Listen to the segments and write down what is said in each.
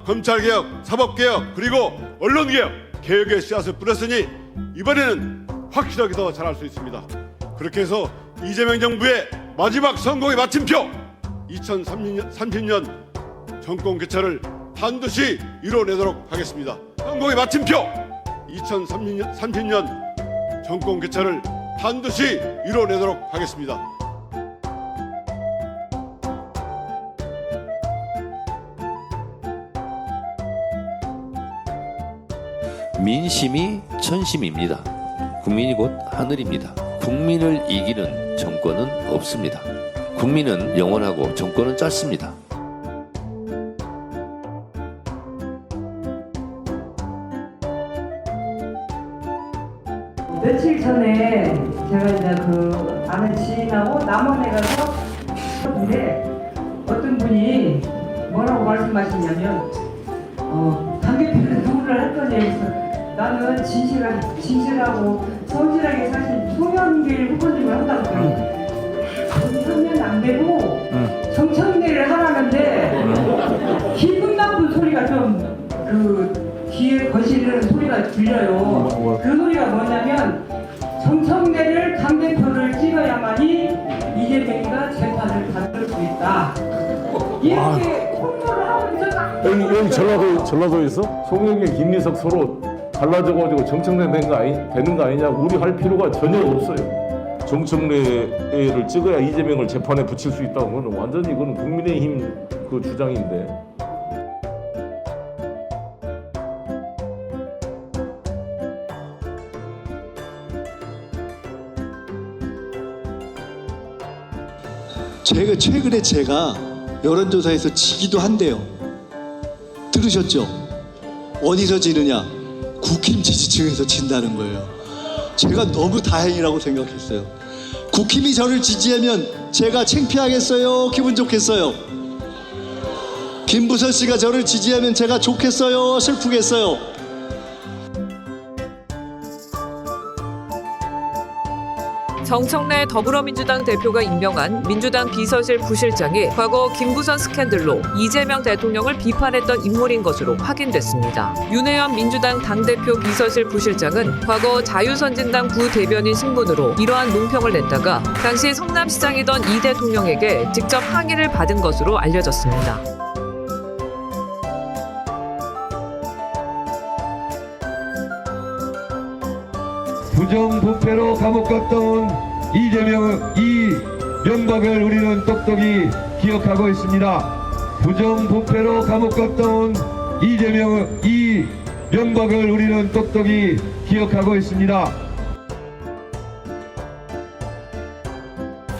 검찰개혁, 사법개혁, 그리고 언론개혁, 개혁의 씨앗을 뿌렸으니 이번에는 확실하게 더 잘할 수 있습니다. 그렇게 해서 이재명 정부의 마지막 선거의 마침표 2030년 정권 개최를 반드시 이뤄내도록 하겠습니다. 선거의 마침표 2030년 정권 개최를 반드시 이뤄내도록 하겠습니다. 민심이 천심입니다. 국민이 곧 하늘입니다. 국민을 이기는 정권은 없습니다. 국민은 영원하고 정권은 짧습니다. 며칠 전에 제가 이제 그 아는 지인하고 남원에 가서 근데 어떤 분이 뭐라고 말씀하시냐면 당대표는 누구를 할 거냐 해서 나는 진실하고 성실하게 사실 송영길 후보님을 한다고 그래요. 하면 안 되고 정청래를 하라는데 기분 나쁜 소리가 좀 그 귀에 거시는 소리가 들려요. 그 소리가 뭐냐면 정청래를 당대표를 찍어야만이 이재명이가 재판을 받을 수 있다. 이렇게 홍보를 하고 있잖아. 여기 전라도에서 송영길, 김리석 서로 갈라져가지고 정청래 되는 거 아니냐 우리 할 필요가 전혀 없어요. 정청래를 찍어야 이재명을 재판에 붙일 수 있다는 건 완전히 이건 국민의힘 그 주장인데. 최근에 제가 여론조사에서 지기도 한데요. 들으셨죠? 어디서 지느냐? 국힘 지지층에서 진다는 거예요. 제가 너무 다행이라고 생각했어요. 국힘이 저를 지지하면 제가 창피하겠어요? 기분 좋겠어요? 김부선 씨가 저를 지지하면 제가 좋겠어요? 슬프겠어요? 정청래 더불어민주당 대표가 임명한 민주당 비서실 부실장이 과거 김부선 스캔들로 이재명 대통령을 비판했던 인물인 것으로 확인됐습니다. 윤혜연 민주당 당대표 비서실 부실장은 과거 자유선진당 부대변인 신분으로 이러한 논평을 냈다가 당시 성남시장이던 이 대통령에게 직접 항의를 받은 것으로 알려졌습니다. 부정부패로 감옥 갔던 이명박을 우리는 똑똑히 기억하고 있습니다. 부정부패로 감옥 갔던 이명박을 우리는 똑똑히 기억하고 있습니다.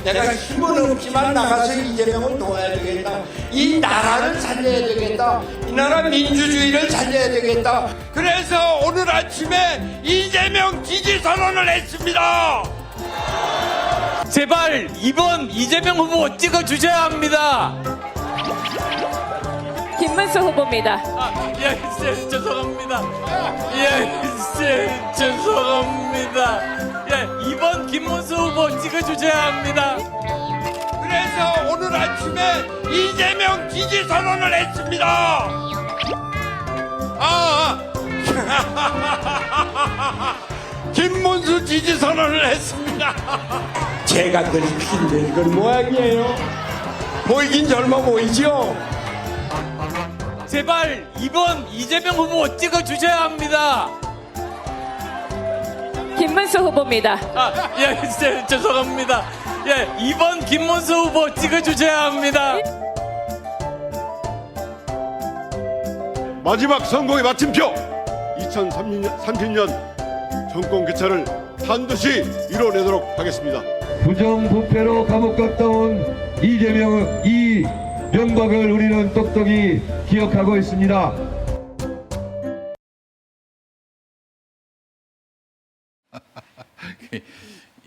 내가 힘은 없지만 나가서 이재명을 도와야 되겠다. 이 나라를 살려야 되겠다. 이 나라 민주주의를 살려야 되겠다. 그래서 오늘 아침에 이재명 지지 선언을 했습니다. 제발 이번 이재명 후보 찍어주셔야 합니다. 김문수 후보입니다. 예, 죄송합니다. 죄송합니다. 이번 김문수 후보 찍어주셔야 합니다. 그래서 오늘 아침에 이재명 지지 선언을 했습니다. 김문수 지지 선언을 했습니다. 제가 그리 핀들건 모양이에요. 보이긴 젊어 보이죠? 제발 이번 이재명 후보 찍어주셔야 합니다. 김문수 후보입니다. 죄송합니다. 이번 김문수 후보 찍어주셔야 합니다. 마지막 선거의 마침표 2030년 정권 개최를 반드시 이뤄내도록 하겠습니다. 부정부패로 감옥 갔던 이명박을 우리는 똑똑히 기억하고 있습니다.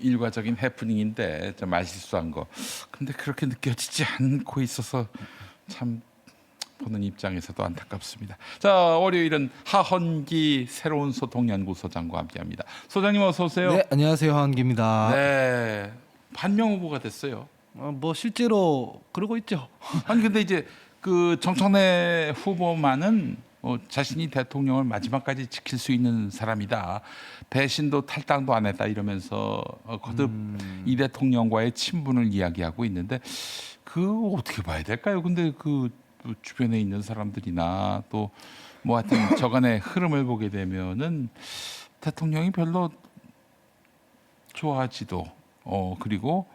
일과적인 해프닝인데 좀 말실수한 거. 근데 그렇게 느껴지지 않고 있어서 참 보는 입장에서도 안타깝습니다. 자, 월요일은 하헌기 새로운 소통연구소장과 함께합니다. 소장님 어서 오세요. 네, 안녕하세요. 하헌기입니다. 네, 반명 후보가 됐어요. 뭐 실제로 그러고 있죠. 아니 근데 이제 그 정청래 후보만은 자신이 대통령을 마지막까지 지킬 수 있는 사람이다. 배신도 탈당도 안 했다 이러면서 거듭 이 대통령과의 친분을 이야기하고 있는데 그 어떻게 봐야 될까요? 근데 그 주변에 있는 사람들이나 또 뭐 하여튼 저간의 흐름을 보게 되면은 대통령이 별로 좋아하지도 그리고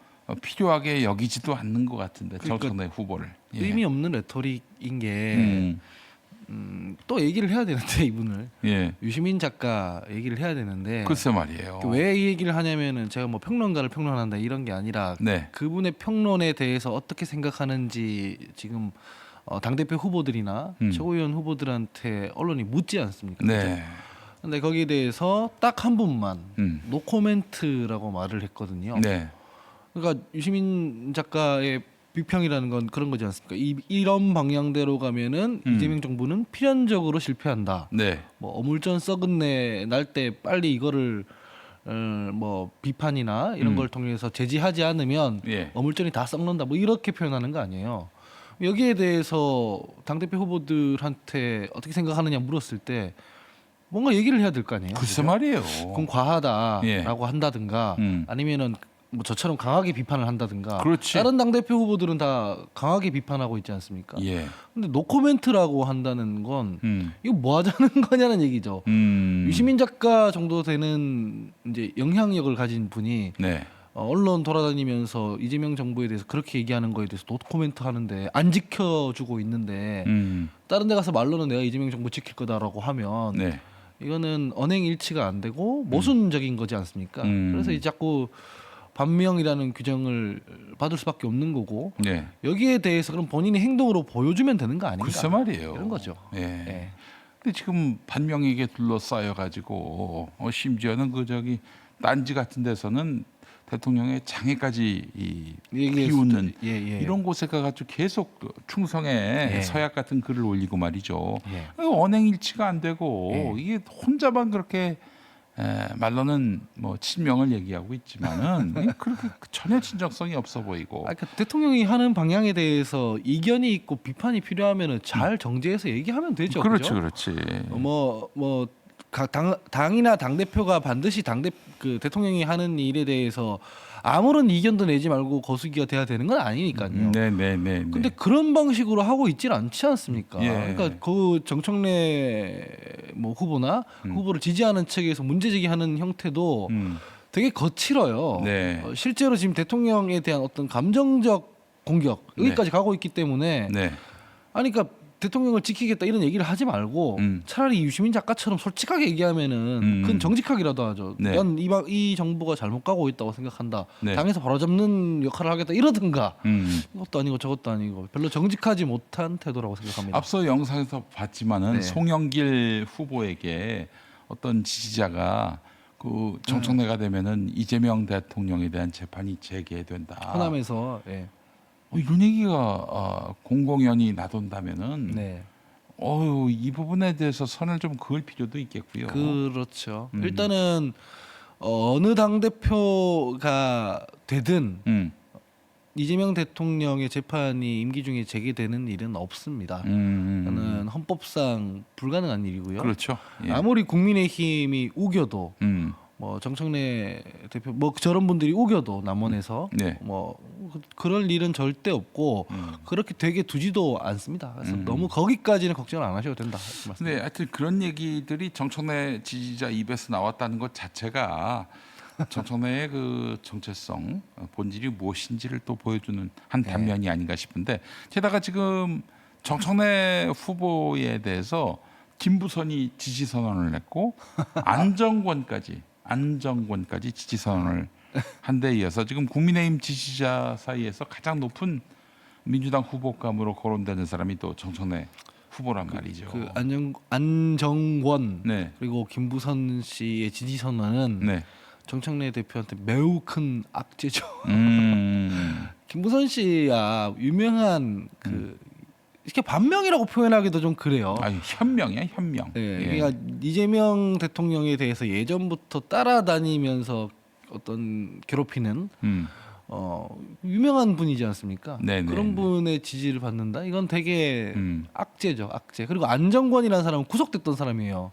필요하게 여기지도 않는 것 같은데 정청래 후보를 의미 없는 레토릭인 게 또 얘기를 해야 되는데 이분을 유시민 작가 얘기를 해야 되는데 글쎄 말이에요. 왜 이 얘기를 하냐면은 제가 뭐 평론가를 평론한다 이런 게 아니라 그분의 평론에 대해서 어떻게 생각하는지 지금 당대표 후보들이나 최고위원 후보들한테 언론이 묻지 않습니까? 네. 근데 거기에 대해서 딱 한 분만 노코멘트라고 말을 했거든요. 네. 그러니까 유시민 작가의 비평이라는 건 그런 거지 않습니까? 이런 방향대로 가면은 이재명 정부는 필연적으로 실패한다. 네. 뭐 어물전 썩은 내 날 때 빨리 이거를 뭐 비판이나 이런 걸 통해서 제지하지 않으면 어물전이 다 썩는다. 뭐 이렇게 표현하는 거 아니에요. 여기에 대해서 당대표 후보들한테 어떻게 생각하느냐 물었을 때 뭔가 얘기를 해야 될 거 아니에요. 글쎄 말이에요. 그건 과하다라고 한다든가 아니면은 뭐 저처럼 강하게 비판을 한다든가. 그렇지. 다른 당대표 후보들은 다 강하게 비판하고 있지 않습니까? 근데 노코멘트라고 한다는 건 이거 뭐 하자는 거냐는 얘기죠. 유시민 작가 정도 되는 이제 영향력을 가진 분이 언론 돌아다니면서 이재명 정부에 대해서 그렇게 얘기하는 거에 대해서 노코멘트 하는데 안 지켜주고 있는데 다른 데 가서 말로는 내가 이재명 정부 지킬 거다라고 하면 이거는 언행일치가 안 되고 모순적인 거지 않습니까? 그래서 이 자꾸 반명이라는 규정을 받을 수밖에 없는 거고 여기에 대해서 그럼 본인의 행동으로 보여주면 되는 거 아닌가? 글쎄 말이에요. 이런 거죠. 근데 지금 반명에게 둘러싸여 가지고 심지어는 그 저기 딴지 같은 데서는 대통령의 장애까지 비웃는 이런 곳에 가가지고 계속 충성의 서약 같은 글을 올리고 말이죠. 언행일치가 안 되고 이게 혼자만 그렇게 말로는 뭐 친명을 얘기하고 있지만은 그렇게 전혀 진정성이 없어 보이고. 그러니까 대통령이 하는 방향에 대해서 이견이 있고 비판이 필요하면은 잘 정제해서 얘기하면 되죠. 그렇지, 그죠? 그렇지. 당이나 당 대표가 반드시 그 대통령이 하는 일에 대해서 아무런 이견도 내지 말고 거수기가 돼야 되는 건 아니니까요. 근데 그런 방식으로 하고 있질 않지 않습니까? 그러니까 그 정청래 뭐 후보나 후보를 지지하는 측에서 문제 제기하는 형태도 되게 거칠어요. 실제로 지금 대통령에 대한 어떤 감정적 공격 여기까지 가고 있기 때문에 아니 그러니까 대통령을 지키겠다 이런 얘기를 하지 말고 차라리 유시민 작가처럼 솔직하게 얘기하면은 그건 정직하기라도 하죠. 난 이 정부가 잘못 가고 있다고 생각한다. 당에서 바로잡는 역할을 하겠다 이러든가. 이것도 아니고 저것도 아니고 별로 정직하지 못한 태도라고 생각합니다. 앞서 영상에서 봤지만은 송영길 후보에게 어떤 지지자가 그 정청래가 되면은 이재명 대통령에 대한 재판이 재개된다. 호남에서 이런 얘기가 공공연히 나돈다면은 이 부분에 대해서 선을 좀 그을 필요도 있겠고요. 그렇죠. 일단은 어느 당 대표가 되든 이재명 대통령의 재판이 임기 중에 재개되는 일은 없습니다. 저는 헌법상 불가능한 일이고요. 그렇죠. 아무리 국민의힘이 우겨도 뭐 정청래 대표 뭐 저런 분들이 우겨도 남원에서 뭐 그럴 일은 절대 없고 그렇게 되게 두지도 않습니다. 그래서 너무 거기까지는 걱정을 안 하셔도 된다. 네, 하여튼 그런 얘기들이 정청래 지지자 입에서 나왔다는 것 자체가 정청래의 그 정체성 본질이 무엇인지를 또 보여주는 한 단면이 아닌가 싶은데 게다가 지금 정청래 후보에 대해서 김부선이 지지 선언을 했고 안정권까지 지지 선언을 한 데 이어서 지금 국민의힘 지지자 사이에서 가장 높은 민주당 후보감으로 거론되는 사람이 또 정청래 후보란 말이죠. 그 안정권 그리고 김부선 씨의 지지 선언은 정청래 대표한테 매우 큰 악재죠. 김부선 씨야 유명한 그 이렇게 반명이라고 표현하기도 좀 그래요. 현명이야, 현명. 그러니까 이재명 대통령에 대해서 예전부터 따라다니면서 어떤 괴롭히는 유명한 분이지 않습니까? 네네. 그런 분의 지지를 받는다. 이건 되게 악재죠, 악재. 그리고 안정권이라는 사람은 구속됐던 사람이에요.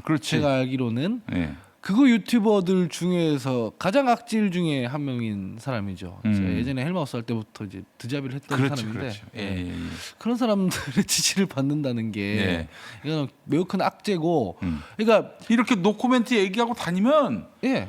그렇지. 제가 알기로는 네. 그거 유튜버들 중에서 가장 악질 중에 한 명인 사람이죠. 제가 예전에 헬마우스 할 때부터 이제 드자비를 했던 그렇죠, 사람인데 그렇죠. 예. 그런 사람들의 지지를 받는다는 게 네. 이건 매우 큰 악재고, 그러니까 이렇게 노코멘트 얘기하고 다니면 예,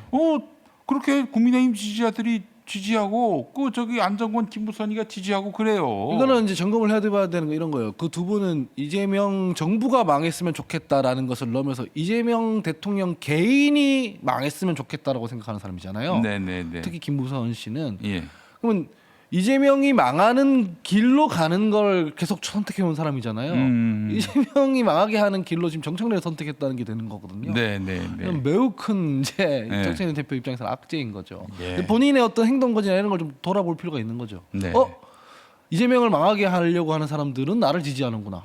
그렇게 국민의힘 지지자들이 지지하고 그 저기 안정권 김부선이가 지지하고 그래요. 이거는 이제 점검을 해봐야 되는 거 이런 거예요. 그 두 분은 이재명 정부가 망했으면 좋겠다라는 것을 넣으면서 이재명 대통령 개인이 망했으면 좋겠다라고 생각하는 사람이잖아요. 네네네. 특히 김부선 씨는 예. 그러면 이재명이 망하는 길로 가는 걸 계속 선택해온 사람이잖아요. 이재명이 망하게 하는 길로 지금 정청래를 선택했다는 게 되는 거거든요. 네네네. 그럼 매우 큰 이제 네. 정청래 대표 입장에서는 악재인 거죠. 예. 근데 본인의 어떤 행동거지나 이런 걸 좀 돌아볼 필요가 있는 거죠. 네. 이재명을 망하게 하려고 하는 사람들은 나를 지지하는구나.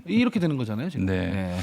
이렇게 되는 거잖아요, 지금. 네. 네.